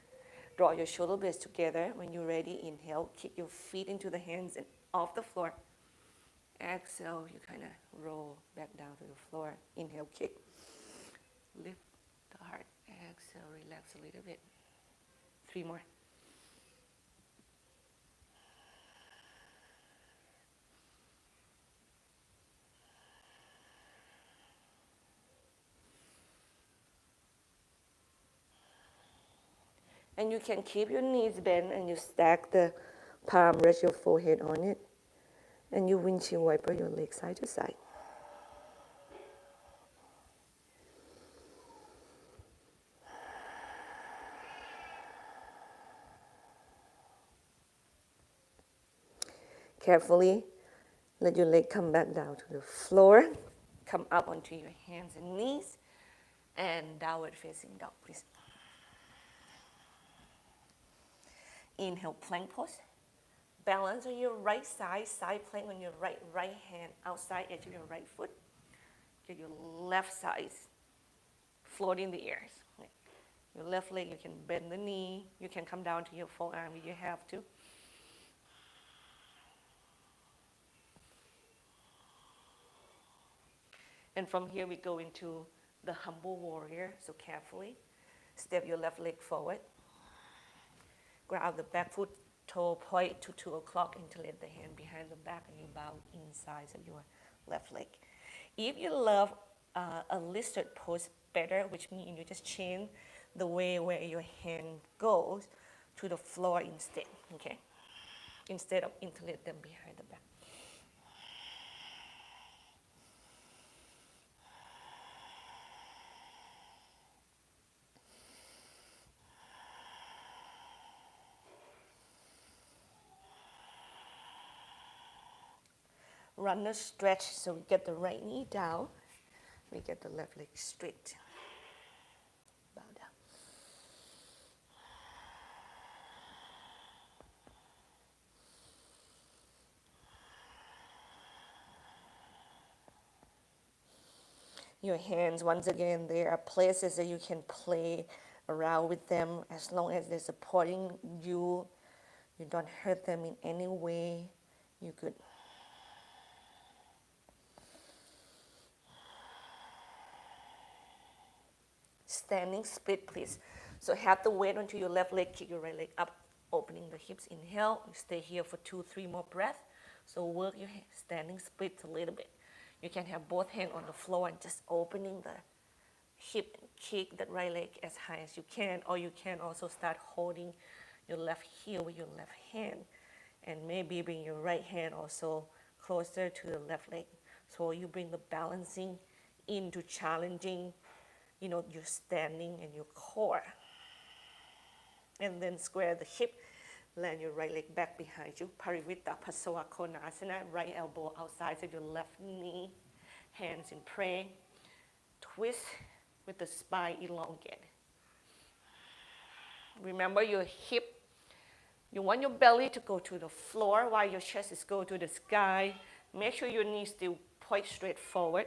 Speaker 1: Draw your shoulder blades together. When you're ready, inhale, kick your feet into the hands and off the floor. Exhale, you kind of roll back down to the floor. Inhale, kick. Lift the heart. Exhale, relax a little bit. 3 more. And you can keep your knees bent and you stack the palm, rest your forehead on it. And you windshield wiper your legs side to side. Carefully, let your leg come back down to the floor. Come up onto your hands and knees. And downward facing dog, please. Inhale, plank pose. Balance on your right side, side plank on your right hand, outside edge of your right foot. Get your left side float in the air. Your left leg, you can bend the knee. You can come down to your forearm if you have to. And from here, we go into the humble warrior. So carefully, step your left leg forward. Grab the back foot, toe point to 2 o'clock, interlace the hand behind the back, and you bow inside of your left leg. If you love a lizard pose better, which means you just chain the way where your hand goes to the floor instead, okay? Instead of interlace them behind the back. Runner stretch, so we get the right knee down. We get the left leg straight. Bow down. Your hands, once again, there are places that you can play around with them as long as they're supporting you. You don't hurt them in any way. You could standing split, please. So have the weight onto your left leg, kick your right leg up, opening the hips. Inhale, you stay here for 2-3 more breaths. So work your standing split a little bit. You can have both hands on the floor and just opening the hip and kick that right leg as high as you can, or you can also start holding your left heel with your left hand, and maybe bring your right hand also closer to the left leg. So you bring the balancing into challenging, your standing and your core. And then square the hip, land your right leg back behind you. Parivrtta Pasava Konasana, right elbow outside of your left knee, hands in prayer. Twist with the spine elongated. Remember your hip, you want your belly to go to the floor while your chest is go to the sky. Make sure your knees still point straight forward.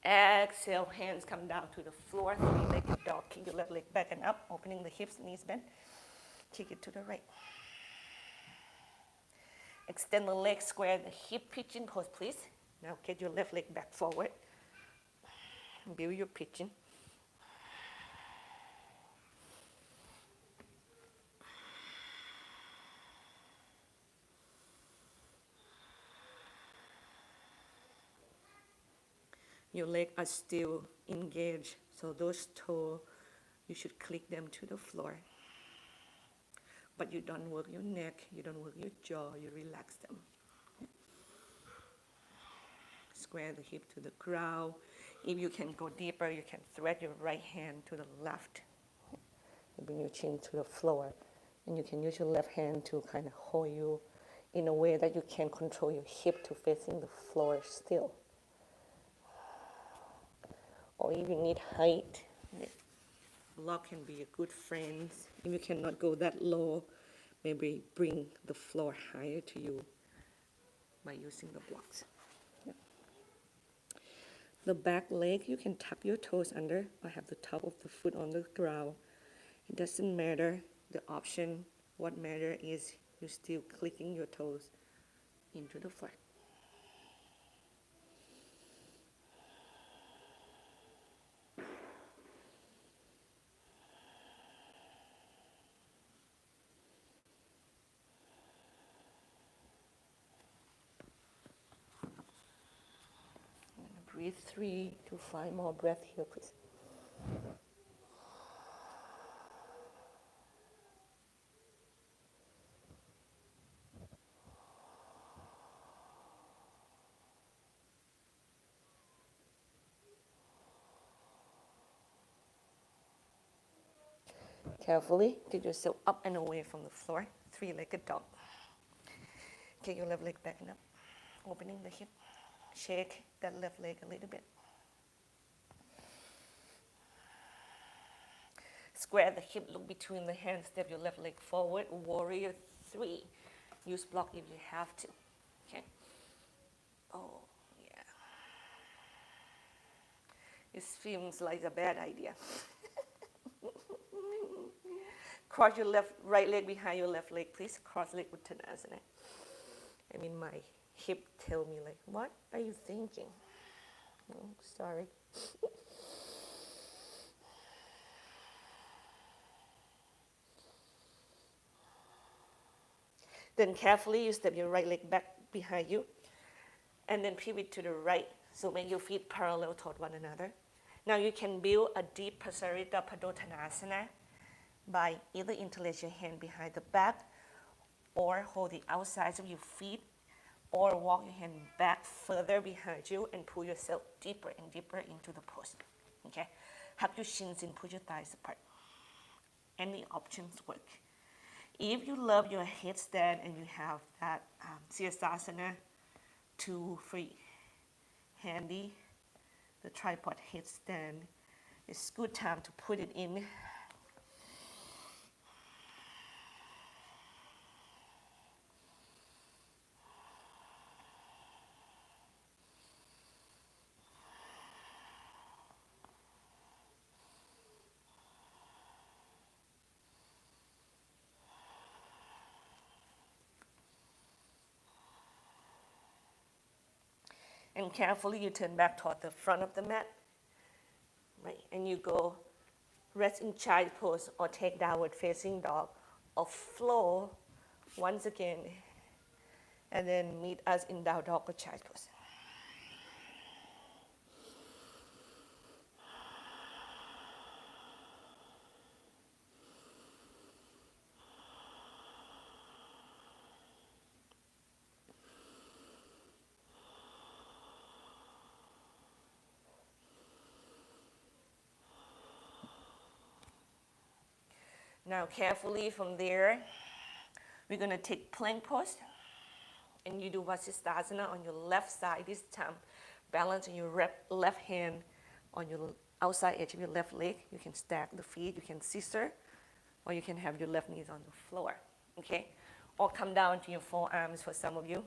Speaker 1: Exhale, hands come down to the floor, 3-legged dog. Kick your left leg back and up, opening the hips, knees bend. Kick it to the right. Extend the legs, square the hip, pigeon pose, please. Now get your left leg back forward. Build your pigeon. Your legs are still engaged, so those toes, you should click them to the floor. But you don't work your neck, you don't work your jaw, you relax them. Square the hip to the ground. If you can go deeper, you can thread your right hand to the left. You bring your chin to the floor. And you can use your left hand to kind of hold you in a way that you can control your hip to facing the floor still. Or if you need height, block can be a good friend. If you cannot go that low, maybe bring the floor higher to you by using the blocks. The back leg, you can tuck your toes under or have the top of the foot on the ground. It doesn't matter the option. What matters is you're still clicking your toes into the floor. Breathe 3 to 5 more breaths here, please. Carefully get yourself up and away from the floor. Three-legged dog. Get your left leg back and up. Opening the hip. Shake that left leg a little bit. Square the hip, look between the hands, step your left leg forward. Warrior 3. Use block if you have to. Okay? Oh, yeah. This seems like a bad idea. Cross your right leg behind your left leg, please. Cross leg Uttanasana. I mean, my hip tell me like, what are you thinking? Oh, sorry. Then carefully you step your right leg back behind you and then pivot to the right. So make your feet parallel toward one another. Now you can build a deep Pasarita Padottanasana by either interlace your hand behind the back or hold the outsides of your feet or walk your hand back further behind you and pull yourself deeper and deeper into the pose. Okay? Hug your shins and push your thighs apart. Any options work. If you love your headstand and you have that Sirsasana 2 free handy, the tripod headstand, it's good time to put it in. And carefully you turn back toward the front of the mat, right? And you go rest in child pose or take downward facing dog or flow once again, and then meet us in down dog or child pose. Now carefully from there, we're going to take plank pose. And you do Vasisthasana on your left side this time. Balance on your left hand on your outside edge of your left leg. You can stack the feet, you can scissor, or you can have your left knees on the floor. Okay? Or come down to your forearms for some of you.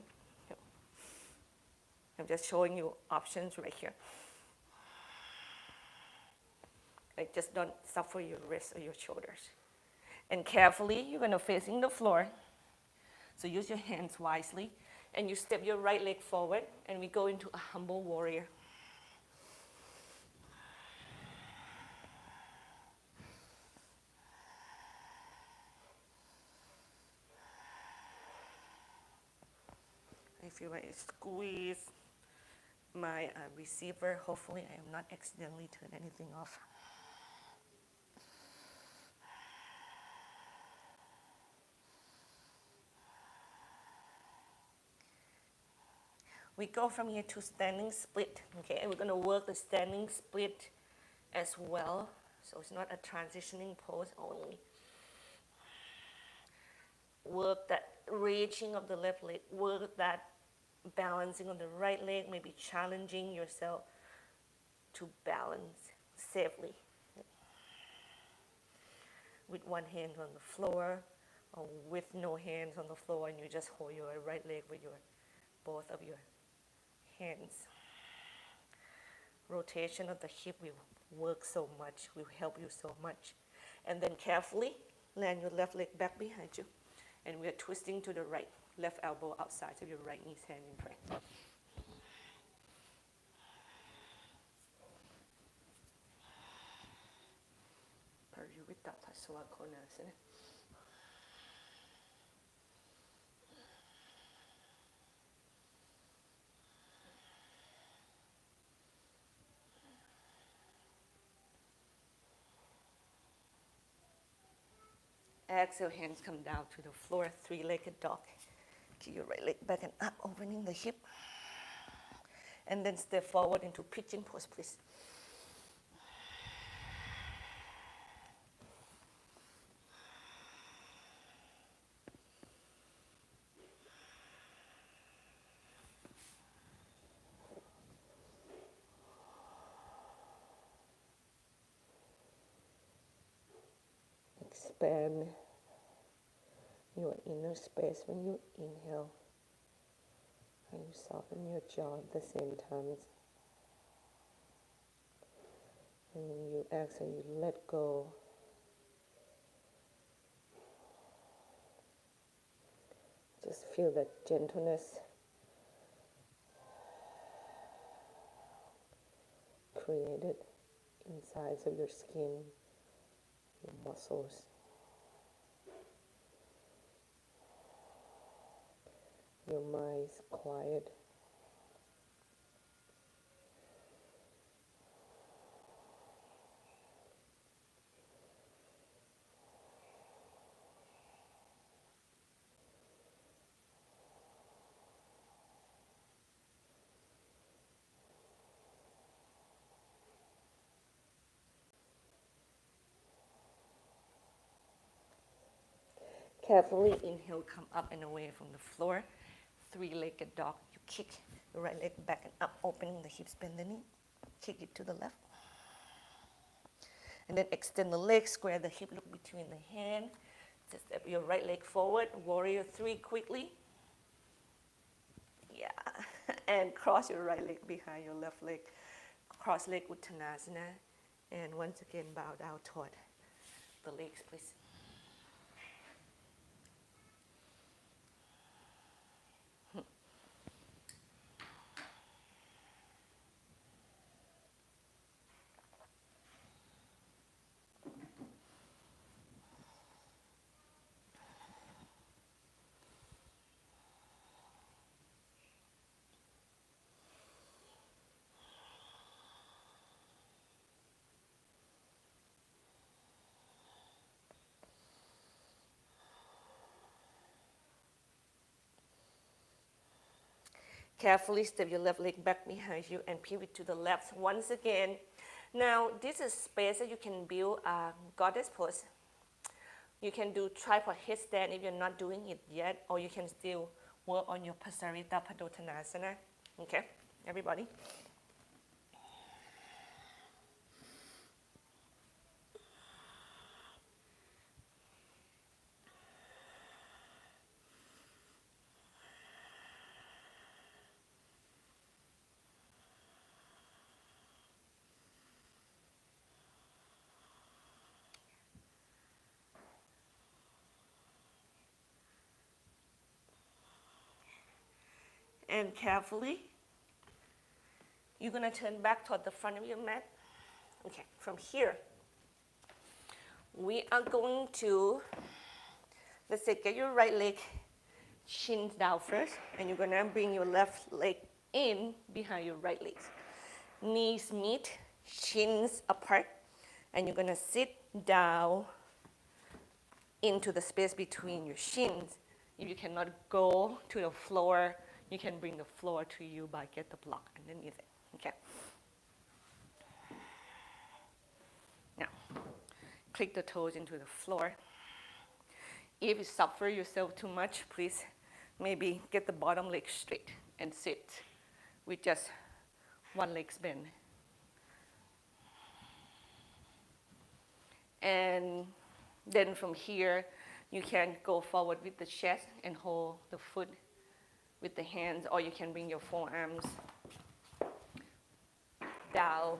Speaker 1: I'm just showing you options right here. Like just don't suffer your wrists or your shoulders. And carefully, you're going to facing the floor. So use your hands wisely. And you step your right leg forward, and we go into a humble warrior. I feel like I squeeze my receiver. Hopefully I am not accidentally turn anything off. We go from here to standing split, okay? And we're gonna work the standing split as well. So it's not a transitioning pose only. Work that reaching of the left leg, work that balancing on the right leg, maybe challenging yourself to balance safely. With one hand on the floor or with no hands on the floor, and you just hold your right leg with your both of your hands. Rotation of the hip will work so much, will help you so much. And then carefully land your left leg back behind you. And we are twisting to the right, left elbow outside of your right knee's hand in front. Parivrtta Pasva Konasana. Exhale, hands come down to the floor, three-legged dog. Keep your right leg back and up, opening the hip. And then step forward into pigeon pose, please. Expand your inner space when you inhale, and you soften your jaw at the same time. And when you exhale, you let go. Just feel that gentleness created insides of your skin, your muscles. Your mind is quiet. Carefully inhale, come up and away from the floor. Three-legged dog. You kick the right leg back and up, opening the hips, bend the knee. Kick it to the left. And then extend the leg, square the hip, look between the hand. Just step your right leg forward, warrior three quickly. Yeah. And cross your right leg behind your left leg. Cross leg Uttanasana. And once again, bow down toward the legs, please. Carefully step your left leg back behind you and pivot to the left once again. Now, this is space that you can build a goddess pose. You can do tripod headstand if you're not doing it yet, or you can still work on your Pasaritta Padottanasana. Okay, everybody? And carefully, you're going to turn back toward the front of your mat. Okay, from here, we are going to, let's say, get your right leg chin down first, and you're going to bring your left leg in behind your right legs. Knees meet, shins apart, and you're gonna sit down into the space between your shins. If you cannot go to the floor, you can bring the floor to you by get the block underneath it, okay? Now, click the toes into the floor. If you suffer yourself too much, please maybe get the bottom leg straight and sit with just one leg bent. And then from here, you can go forward with the chest and hold the foot with the hands, or you can bring your forearms down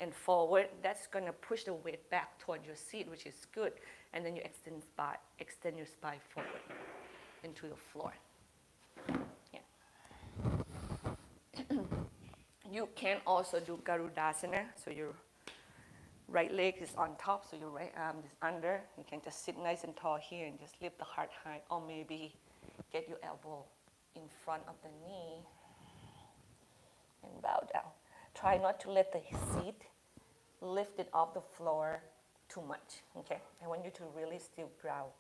Speaker 1: and forward. That's gonna push the weight back toward your seat, which is good. And then you extend your spine forward into the floor. Yeah. You can also do Garudasana, so your right leg is on top, so your right arm is under. You can just sit nice and tall here and just lift the heart high, or maybe get your elbow in front of the knee and bow down. Try not to let the seat lift it off the floor too much, okay? I want you to really still ground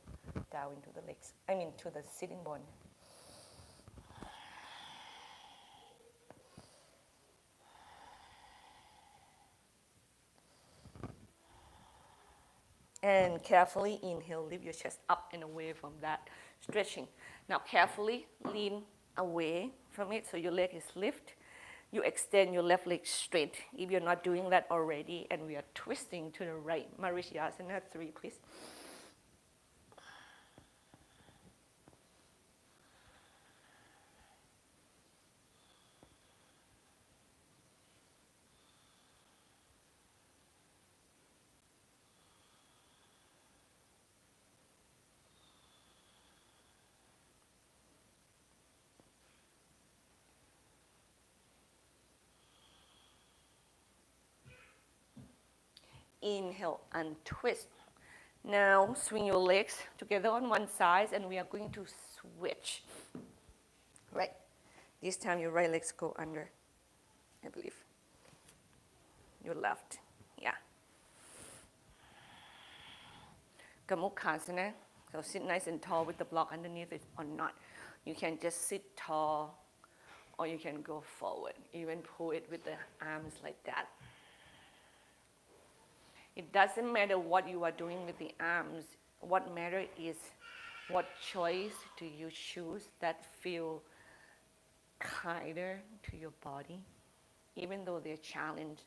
Speaker 1: down into the legs, to the sitting bone. And carefully inhale, lift your chest up and away from that stretching. Now carefully lean away from it so your leg is lifted. You extend your left leg straight. If you're not doing that already, and we are twisting to the right, Marishyasana 3, please. Inhale and twist. Now swing your legs together on one side, and we are going to switch. Right. This time your right legs go under, I believe. Your left. Yeah. Kamukhasana. So sit nice and tall with the block underneath it or not. You can just sit tall, or you can go forward. Even pull it with the arms like that. It doesn't matter what you are doing with the arms. What matters is what choice do you choose that feel kinder to your body, even though they're challenged,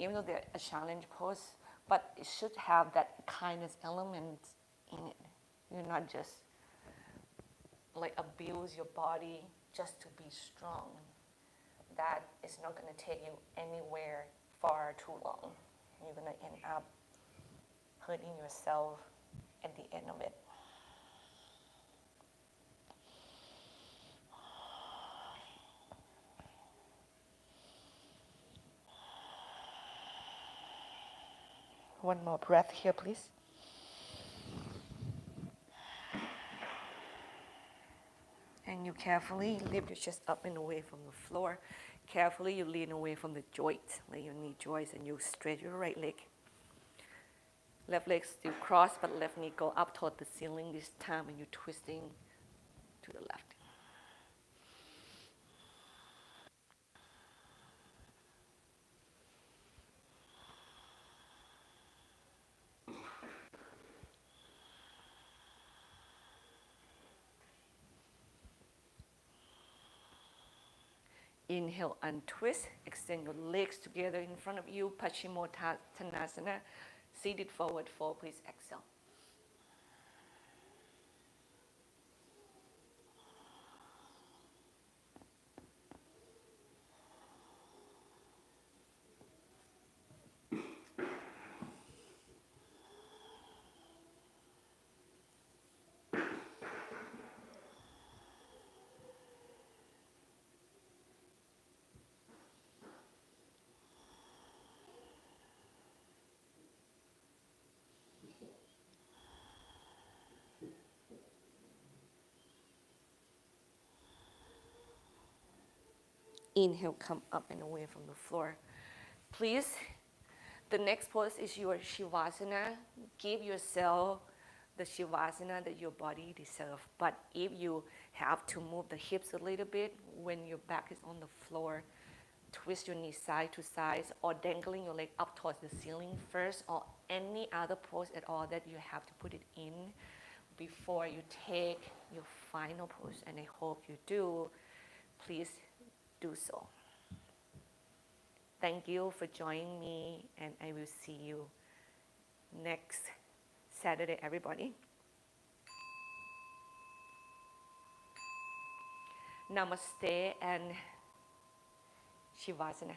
Speaker 1: even though they're a challenge pose, but it should have that kindness element in it. You're not just abuse your body just to be strong. That is not going to take you anywhere far too long. You're going to end up hurting yourself at the end of it. One more breath here, please. And you carefully lift your chest up and away from the floor. Carefully, you lean away from the joints, like your knee joints, and you stretch your right leg. Left leg still crossed, but left knee go up toward the ceiling this time, and you're twisting to the left. Inhale and twist. Extend your legs together in front of you. Paschimottanasana. Seated forward fold. Please exhale. Inhale, come up and away from the floor. Please, the next pose is your Shavasana. Give yourself the Shavasana that your body deserves. But if you have to move the hips a little bit when your back is on the floor, twist your knees side to side or dangling your leg up towards the ceiling first, or any other pose at all that you have to put it in before you take your final pose. And I hope you do. Please do so. Thank you for joining me, and I will see you next Saturday, everybody. Namaste and Shavasana.